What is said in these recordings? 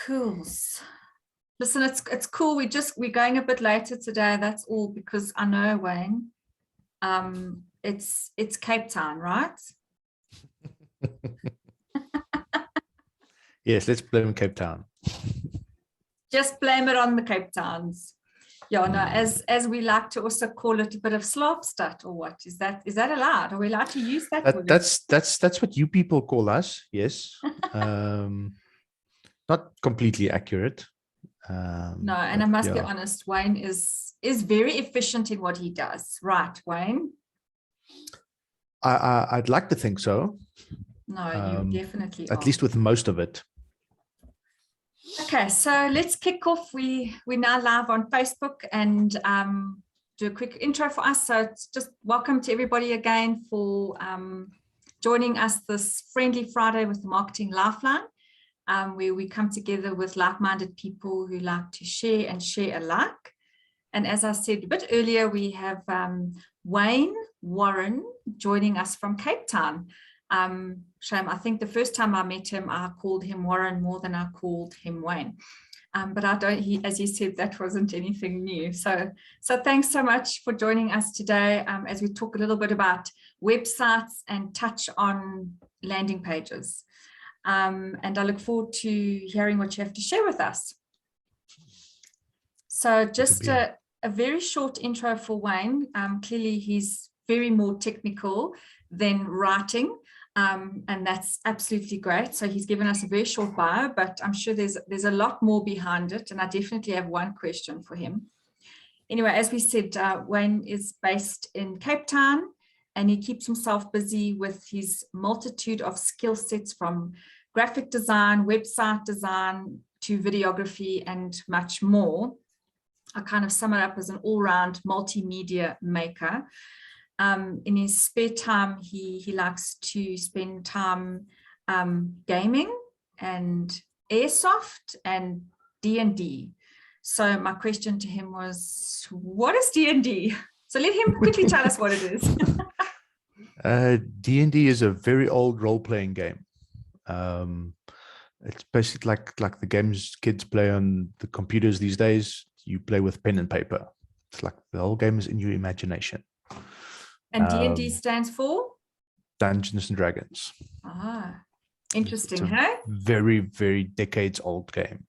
Cool. Listen, it's cool. We're going a bit later today. That's all because I know, Wayne. It's Cape Town, right? Yes, let's blame Cape Town. Just blame it on the Cape Towns. Yeah, no, as we like to also call it a bit of Slaapstad, or what? Is that allowed? Are we allowed to use that word? That's what you people call us, yes. Not completely accurate. No, and I must be honest, Wayne is very efficient in what he does, right, Wayne? I'd like to think so. No, you definitely at are. least with most of it. Okay, so let's kick off. We're now live on Facebook and do a quick intro for us. So it's just welcome to everybody again for joining us this friendly Friday with the Marketing Lifeline, where we come together with like-minded people who like to share and share alike. And as I said a bit earlier, we have Wayne Warren joining us from Cape Town. Shame, I think the first time I met him, I called him Warren more than I called him Wayne. But as you said, that wasn't anything new. So thanks so much for joining us today as we talk a little bit about websites and touch on landing pages. And I look forward to hearing what you have to share with us. So just a very short intro for Wayne. Clearly, he's very more technical than writing. And that's absolutely great. So he's given us a very short bio, but I'm sure there's a lot more behind it. And I definitely have one question for him. Anyway, as we said, Wayne is based in Cape Town and he keeps himself busy with his multitude of skill sets from graphic design, website design to videography and much more. I kind of sum it up as an all-round multimedia maker. In his spare time, he likes to spend time gaming and airsoft and D&D. So my question to him was, what is D&D? So let him quickly tell us what it is. D&D is a very old role-playing game. It's basically like the games kids play on the computers these days. You play with pen and paper. It's like the whole game is in your imagination. And D&D stands for? Dungeons and Dragons. Ah, interesting, it's a hey? very, very decades old game.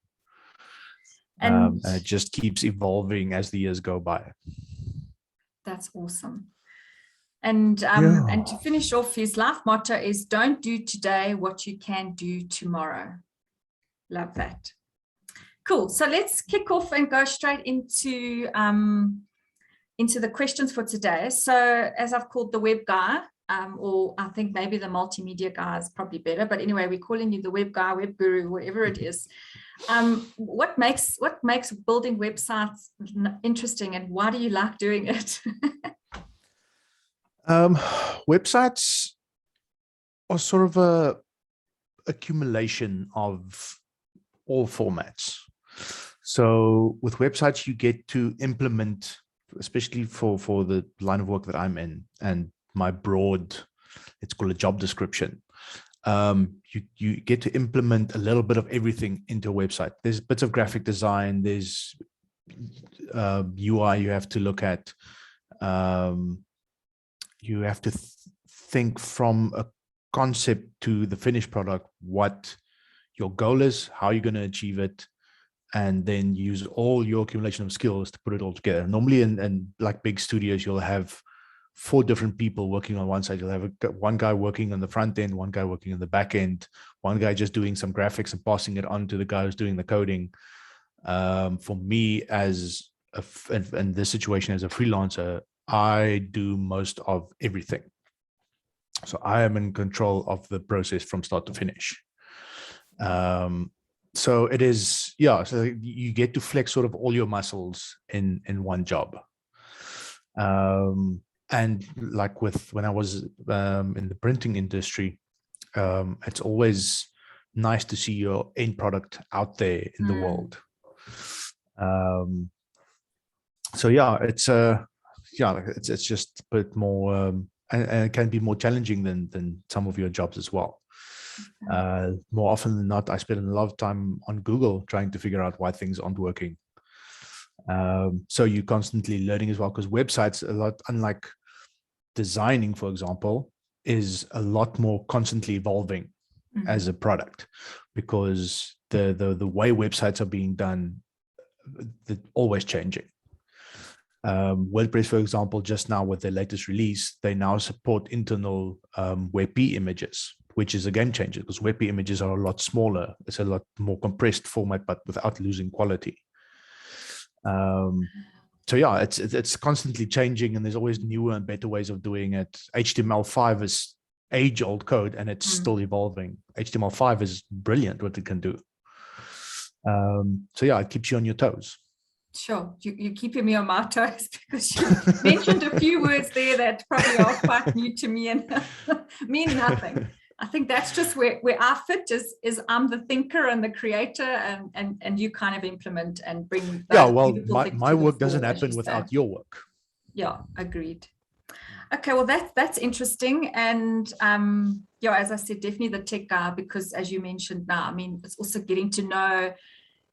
And it just keeps evolving as the years go by. That's awesome. And to finish off, his life motto is, don't do today what you can do tomorrow. Love that. Cool. So let's kick off and go straight into the questions for today. So as I've called the web guy, or I think maybe the multimedia guy is probably better, but anyway, we're calling you the web guy, web guru, whatever it is. What makes building websites interesting and why do you like doing it? Websites are sort of a accumulation of all formats. So with websites, you get to implement, especially for the line of work that I'm in and my broad, it's called a job description. You get to implement a little bit of everything into a website. There's bits of graphic design, there's UI you have to look at. You have to think from a concept to the finished product, what your goal is, how you're going to achieve it, and then use all your accumulation of skills to put it all together. Normally in like big studios, you'll have 4 different people working on one side. You'll have one guy working on the front end, one guy working on the back end, one guy just doing some graphics and passing it on to the guy who's doing the coding. For me, in this situation as a freelancer, I do most of everything. So I am in control of the process from start to finish. So it is, so you get to flex sort of all your muscles in one job. And like when I was in the printing industry, it's always nice to see your end product out there in the world. So it's just a bit more, and it can be more challenging than some of your jobs as well. More often than not, I spend a lot of time on Google trying to figure out why things aren't working. So you're constantly learning as well, because websites, a lot, unlike designing, for example, is a lot more constantly evolving as a product, because the way websites are being done, they're always changing. WordPress, for example, just now with their latest release, they now support internal WebP images, which is a game changer, because WebP images are a lot smaller. It's a lot more compressed format, but without losing quality. So yeah, it's constantly changing, and there's always newer and better ways of doing it. HTML5 is age-old code, and it's still evolving. HTML5 is brilliant what it can do. So yeah, it keeps you on your toes. Sure, you're keeping me on my toes, because you mentioned a few words there that probably are quite new to me and mean nothing. I think that's just where our fit is I'm the thinker and the creator, and you kind of implement and bring yeah, well, my work doesn't happen without your work. Yeah, agreed. Okay, well, that's interesting. And yeah, as I said, definitely the tech guy, because as you mentioned now, I mean, it's also getting to know,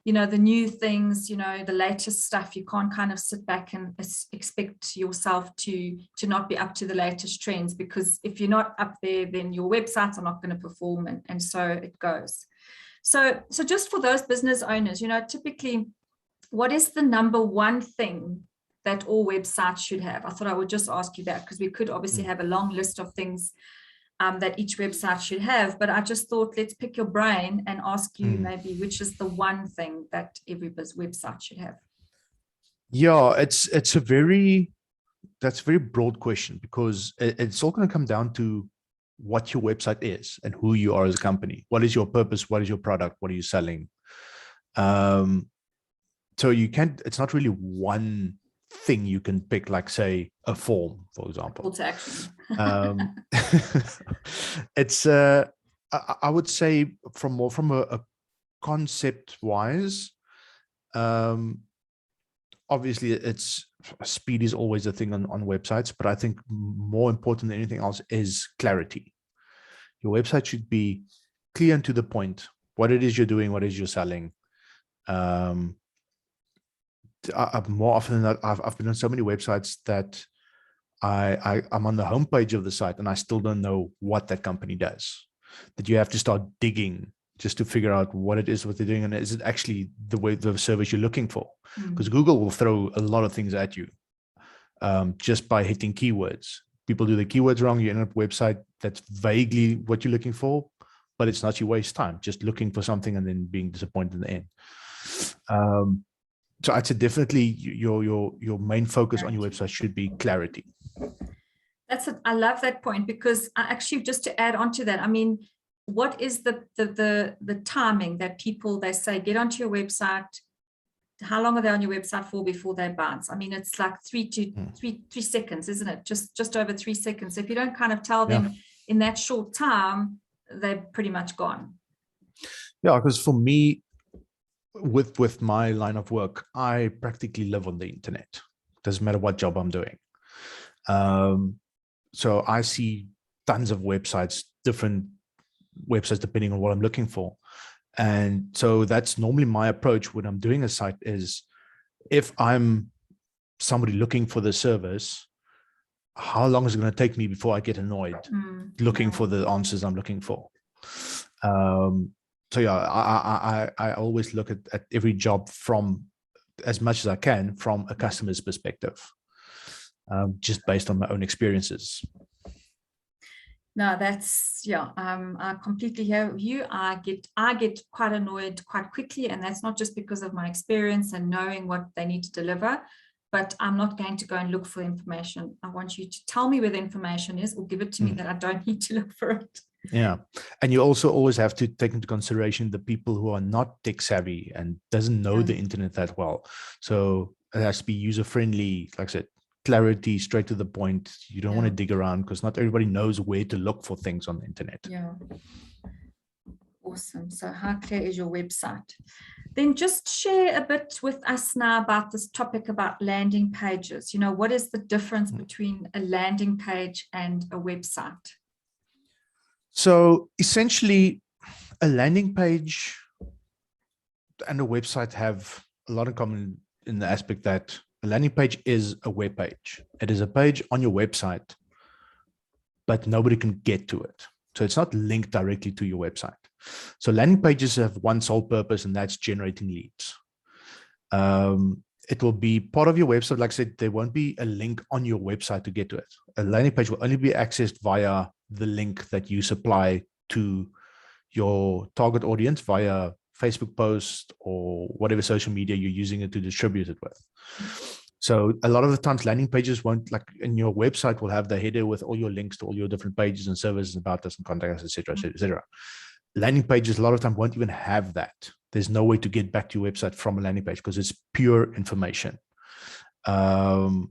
the new things, the latest stuff. You can't kind of sit back and expect yourself to not be up to the latest trends, because if you're not up there, then your websites are not going to perform, and so it goes. So just for those business owners, typically, what is the number one thing that all websites should have? I thought I would just ask you that, because we could obviously have a long list of things that each website should have, but I just thought, let's pick your brain and ask you maybe which is the one thing that every website should have. Yeah, that's a very broad question, because it's all going to come down to what your website is and who you are as a company. What is your purpose? What is your product? What are you selling? So it's not really one thing you can pick, like say a form, for example. Call to action. It's I would say from a concept wise, obviously it's speed is always a thing on websites, but I think more important than anything else is clarity. Your website should be clear and to the point, what it is you're doing, what it is you're selling. More often than not, I've been on so many websites that I'm on the homepage of the site and I still don't know what that company does, that you have to start digging just to figure out what it is, what they're doing, and is it actually the service you're looking for? Because Google will throw a lot of things at you just by hitting keywords. People do the keywords wrong, you end up with a website that's vaguely what you're looking for, but it's not, you waste time just looking for something and then being disappointed in the end. So I'd say definitely your main focus on your website should be clarity. I love that point, because actually, just to add on to that, I mean, what is the timing that people, they say, get onto your website? How long are they on your website for before they bounce? I mean, it's like 3 seconds, isn't it? Just over 3 seconds. So if you don't kind of tell them in that short time, they're pretty much gone. Yeah, because for me, with my line of work, I practically live on the internet. Doesn't matter what job I'm doing. So I see tons of websites, different websites, depending on what I'm looking for. And so that's normally my approach when I'm doing a site is, if I'm somebody looking for the service, how long is it going to take me before I get annoyed looking for the answers I'm looking for? So yeah, I always look at every job from, as much as I can, from a customer's perspective, just based on my own experiences. No, that's, yeah, I completely hear you. I get quite annoyed quite quickly, and that's not just because of my experience and knowing what they need to deliver, but I'm not going to go and look for information. I want you to tell me where the information is, or give it to me, that I don't need to look for it. Yeah. And you also always have to take into consideration the people who are not tech savvy and doesn't know the internet that well. So it has to be user friendly, like I said, clarity, straight to the point. You don't want to dig around, because not everybody knows where to look for things on the internet. Yeah. Awesome. So how clear is your website? Then just share a bit with us now about this topic about landing pages. What is the difference between a landing page and a website? So essentially, a landing page and a website have a lot in common in the aspect that a landing page is a web page. It is a page on your website, but nobody can get to it. So it's not linked directly to your website. So landing pages have one sole purpose, and that's generating leads. It will be part of your website. Like I said, there won't be a link on your website to get to it. A landing page will only be accessed via the link that you supply to your target audience via Facebook post or whatever social media you're using it to distribute it with. So a lot of the times landing pages won't, like in your website, will have the header with all your links to all your different pages and services about us and contact us, etc., etc. Landing pages a lot of time won't even have that. There's no way to get back to your website from a landing page because it's pure information. Landing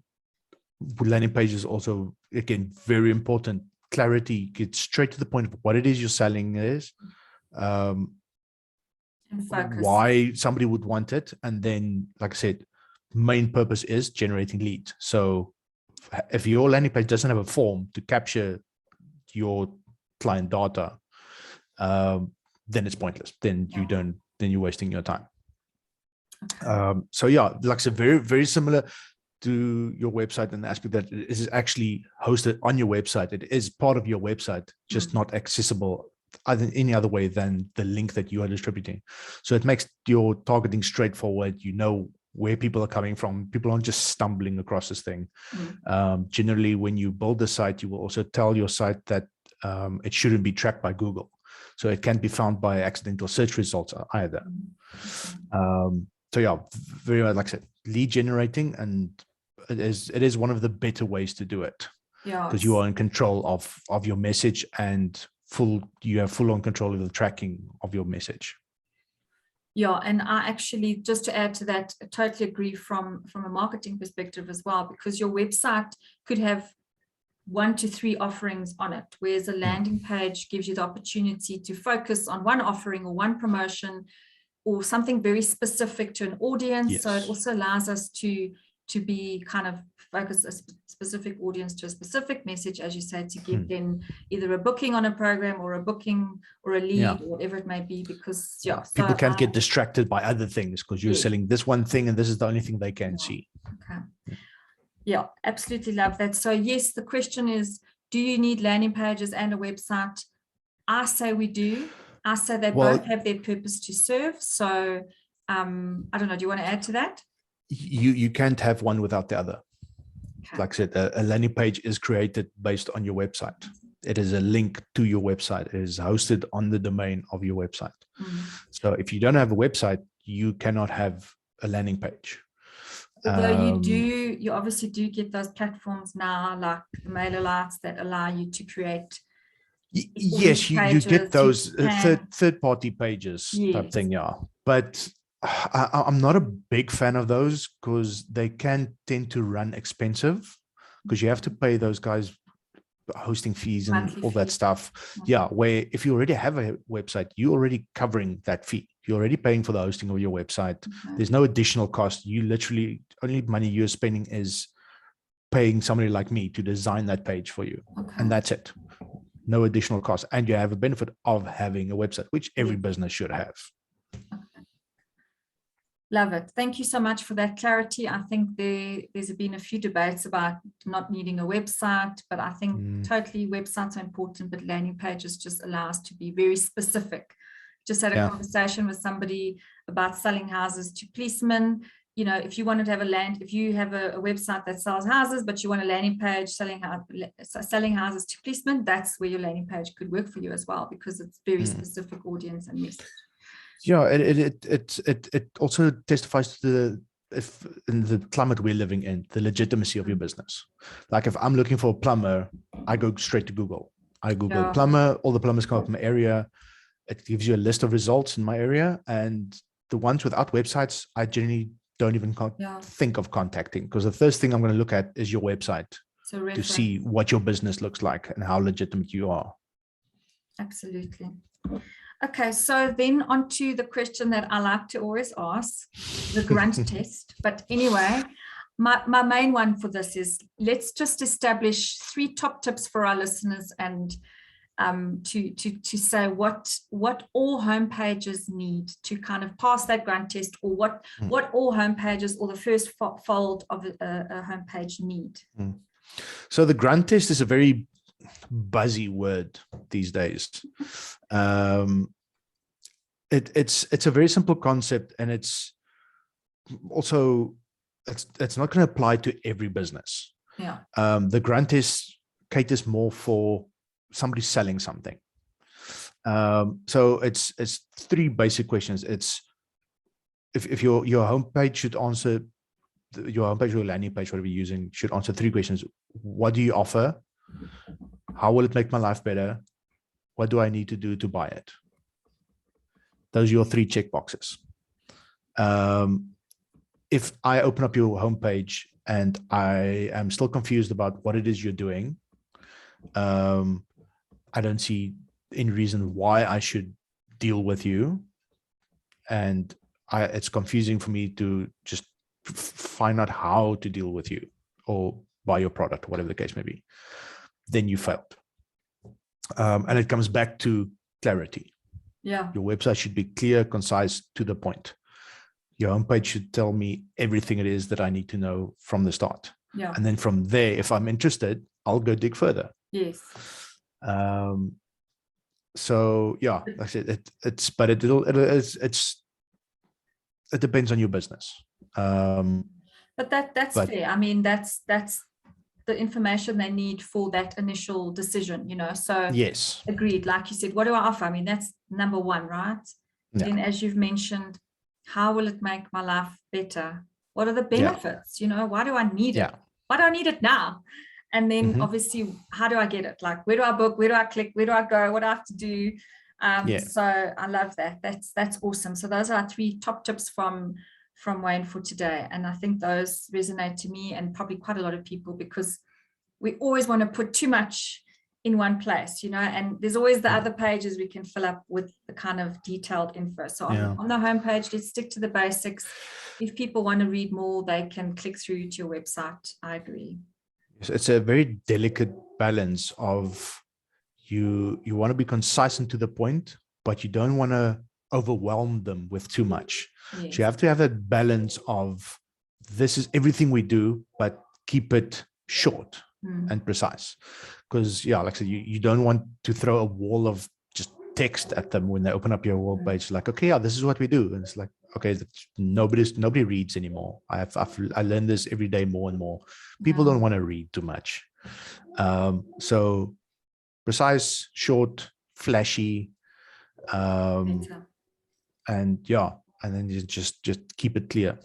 pages also, again, very important. Clarity, get straight to the point of what it is you're selling is, why somebody would want it, and then, like I said, main purpose is generating leads. So if your landing page doesn't have a form to capture your client data, then it's pointless. Then you don't. Then you're wasting your time. So yeah, like I said, very, very similar to your website in the aspect that it is actually hosted on your website. It is part of your website, just not accessible any other way than the link that you are distributing. So it makes your targeting straightforward. You know where people are coming from. People aren't just stumbling across this thing. Generally, when you build the site, you will also tell your site that it shouldn't be tracked by Google. So it can't be found by accidental search results either. So yeah, very much like I said, lead generating, and it is one of the better ways to do it. Yeah, because you are in control of your message, and you have full on control of the tracking of your message. Yeah, and I actually, just to add to that, I totally agree from a marketing perspective as well, because your website could have 1 to 3 offerings on it, whereas a landing page gives you the opportunity to focus on one offering or one promotion or something very specific to an audience. Yes. So it also allows us to be kind of focus a specific audience to a specific message, as you say, to give them either a booking on a program or a booking or a lead or whatever it may be, because people can't get distracted by other things because you're selling this one thing and this is the only thing they can see. Okay. Yeah, absolutely love that. So yes, the question is, do you need landing pages and a website? I say we do. I say they both have their purpose to serve. So I don't know, do you want to add to that? You can't have one without the other. Okay. Like I said, a landing page is created based on your website. It is a link to your website. It is hosted on the domain of your website. So if you don't have a website, you cannot have a landing page. Although you obviously do get those platforms now, like the MailerLite, that allow you to create. Yes, you get those third-party pages type thing, yeah. But I'm not a big fan of those because they can tend to run expensive because you have to pay those guys hosting fees and monthly all that stuff. Yeah, where if you already have a website, you're already covering that fee. You're already paying for the hosting of your website. There's no additional cost. You literally, only money you're spending is paying somebody like me to design that page for you. And that's it. No additional cost. And you have a benefit of having a website, which every business should have. Love it. Thank you so much for that clarity. I think there's been a few debates about not needing a website, but I think totally websites are important, but landing pages just allow us to be very specific. Just had a conversation with somebody about selling houses to policemen. You know, if you wanted to have if you have a website that sells houses, but you want a landing page selling houses to policemen, that's where your landing page could work for you as well, because it's very specific audience and message. Yeah, it also testifies to in the climate we're living in, the legitimacy of your business. Like if I'm looking for a plumber, I go straight to Google. I Google plumber, all the plumbers come up in my area. It gives you a list of results in my area, and the ones without websites, I generally don't even think of contacting, because the first thing I'm going to look at is your website to see what your business looks like and how legitimate you are. Absolutely. Okay, so then on to the question that I like to always ask, the grunt test. But anyway, my main one for this is, let's just establish 3 top tips for our listeners and to say what all homepages need to kind of pass that grunt test, or what all homepages or the first fold of a homepage need. So the grunt test is a very buzzy word these days. It's a very simple concept, and it's also it's not going to apply to every business. Yeah. The grunt test caters more for somebody selling something. So it's three basic questions. It's if your homepage should answer, your homepage or landing page, whatever you're using, should answer three questions. What do you offer? How will it make my life better? What do I need to do to buy it? Those are your three check boxes. If I open up your homepage and I am still confused about what it is you're doing, I don't see any reason why I should deal with you. And it's confusing for me to just find out how to deal with you or buy your product, whatever the case may be. Then you failed. And it comes back to clarity. Yeah. Your website should be clear, concise, to the point. Your homepage should tell me everything it is that I need to know from the start. Yeah. And then from there, if I'm interested, I'll go dig further. Yes. So yeah, like I said, it depends on your business. But that's fair. I mean, that's the information they need for that initial decision, you know. So yes, agreed. Like you said, what do I offer? I mean, that's number one, right? Yeah. Then, as you've mentioned, how will it make my life better? What are the benefits? You know, why do I need it? Why do I need it now? And then obviously, how do I get it? Like, where do I book? Where do I click? Where do I go? What do I have to do? So I love that. That's awesome. So those are our three top tips from Wayne for today. And I think those resonate to me and probably quite a lot of people, because we always want to put too much in one place, you know, and there's always the other pages we can fill up with the kind of detailed info. So on the homepage, let's stick to the basics. If people want to read more, they can click through to your website. I agree. It's a very delicate balance of you want to be concise and to the point, but you don't want to overwhelm them with too much. Yes. So you have to have that balance of, this is everything we do, but keep it short and precise. Because like I said, you don't want to throw a wall of just text at them when they open up your wall page, like, okay, this is what we do. And it's like, okay, nobody reads anymore. I learn this every day more and more. People don't want to read too much. So precise, short, flashy, and then you just keep it clear.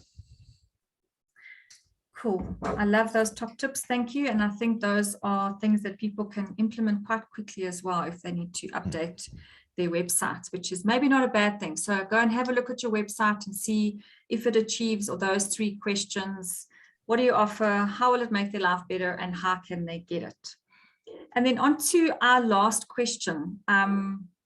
Cool. I love those top tips. Thank you. And I think those are things that people can implement quite quickly as well if they need to update their websites, which is maybe not a bad thing. So go and have a look at your website and see if it achieves all those three questions. What do you offer? How will it make their life better? And how can they get it? And then on to our last question.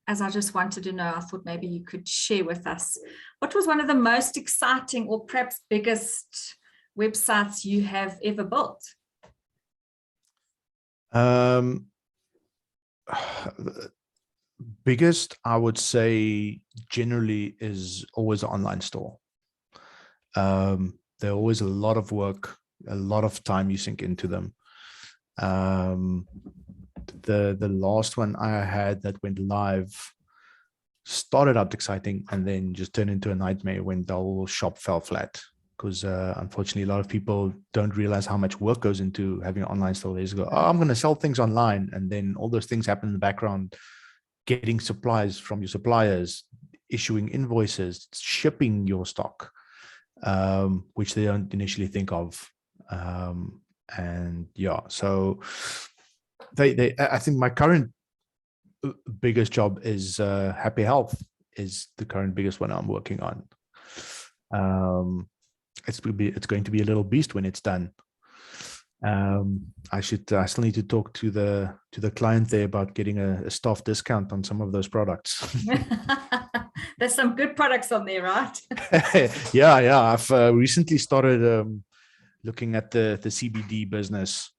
As I just wanted to know, I thought maybe you could share with us, what was one of the most exciting or perhaps biggest websites you have ever built? Biggest, I would say, generally is always an online store. There always a lot of work, a lot of time you sink into them. The last one I had that went live started out exciting and then just turned into a nightmare when the whole shop fell flat. Because unfortunately, a lot of people don't realize how much work goes into having an online store. They just go, I'm going to sell things online. And then all those things happen in the background, getting supplies from your suppliers, issuing invoices, shipping your stock, which they don't initially think of. So I think my current biggest job is Happy Health is the current biggest one I'm working on. It's going to be a little beast when it's done. I still need to talk to the client there about getting a staff discount on some of those products. There's some good products on there, right? Yeah. I've recently started looking at the CBD business.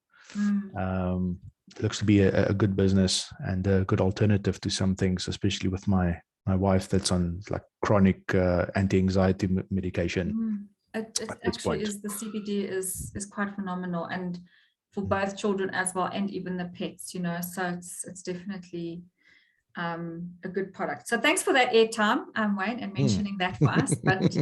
looks to be a good business and a good alternative to some things, especially with my wife that's on like chronic anti-anxiety medication It at this actually point. is, the CBD is quite phenomenal, and for both children as well, and even the pets, you know, so it's definitely a good product. So thanks for that airtime, Wayne, and mentioning that for us. But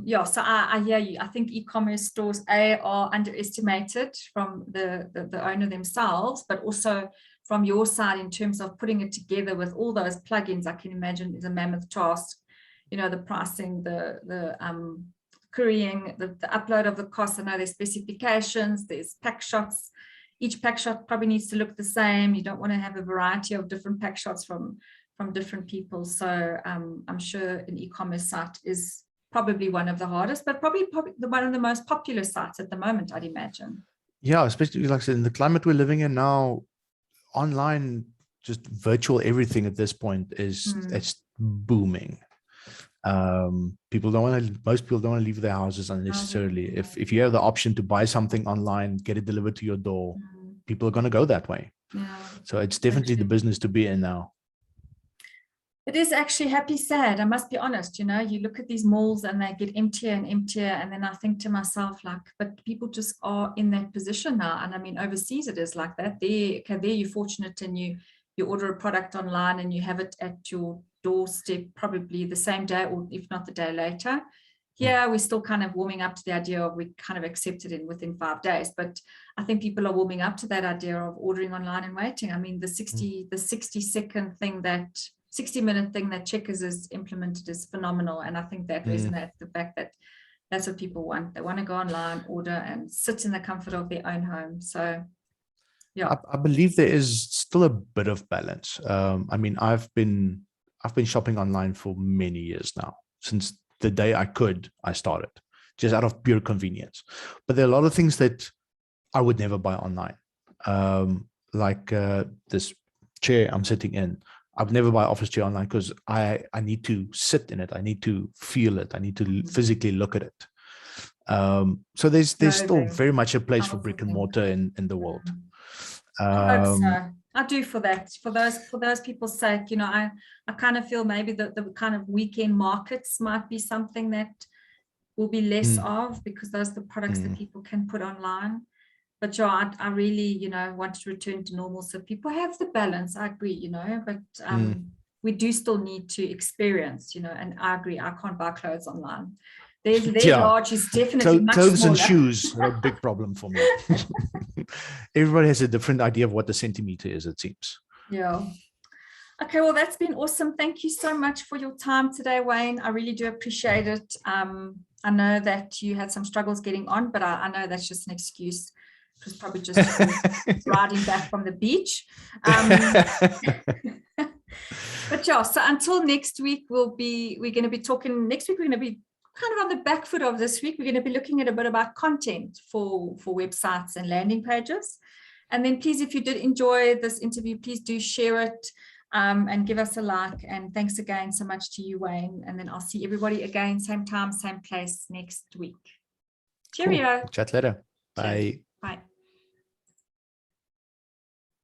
yeah, so I hear you. I think e-commerce stores are underestimated from the owner themselves, but also from your side in terms of putting it together with all those plugins. I can imagine is a mammoth task. You know, the pricing, the querying, the upload of the costs. I know there's specifications, there's pack shots. Each pack shot probably needs to look the same. You don't want to have a variety of different pack shots from different people. So I'm sure an e-commerce site is probably one of the hardest, but probably one of the most popular sites at the moment, I'd imagine. Yeah, especially like I said, in the climate we're living in now, online, just virtual everything at this point is it's booming. Most people don't want to leave their houses unnecessarily. If you have the option to buy something online, get it delivered to your door, people are going to go that way. Yeah. So it's definitely the business to be in now. It is actually happy, sad. I must be honest, you know, you look at these malls and they get emptier and emptier. And then I think to myself, like, but people just are in that position now. And I mean, overseas, it is like that. There you're fortunate and you order a product online and you have it at your doorstep probably the same day, or if not the day later. Here, we're still kind of warming up to the idea of we kind of accepted it within 5 days. But I think people are warming up to that idea of ordering online and waiting. I mean, the 60-second thing that 60-minute thing that Checkers has implemented is phenomenal. And I think that resonates, the fact that that's what people want. They want to go online, order, and sit in the comfort of their own home. So, yeah. I believe there is still a bit of balance. I mean, I've been shopping online for many years now. Since the day I started, just out of pure convenience. But there are a lot of things that I would never buy online. Like this chair I'm sitting in. I would never buy an office chair online because I need to sit in it. I need to feel it. I need to physically look at it. So there's still very much a place for brick and mortar in the world. I hope so. I do for that. For those people's sake, you know, I kind of feel maybe the kind of weekend markets might be something that will be less of, because those are the products that people can put online. But yeah, I really, you know, want to return to normal so people have the balance. I agree, you know, but we do still need to experience, you know, and I agree, I can't buy clothes online. Their large is definitely much clothes smaller. And shoes are a big problem for me. Everybody has a different idea of what the centimeter is, it seems. Yeah. Okay, well, that's been awesome. Thank you so much for your time today, Wayne. I really do appreciate it. I know that you had some struggles getting on, but I know that's just an excuse. It was probably just riding back from the beach. But yeah, so until next week, we're going to be talking. Next week, we're going to be kind of on the back foot of this week. We're going to be looking at a bit about content for websites and landing pages. And then please, if you did enjoy this interview, please do share it and give us a like. And thanks again so much to you, Wayne. And then I'll see everybody again, same time, same place next week. Cheerio. Cool. Chat later. Bye. Cheers.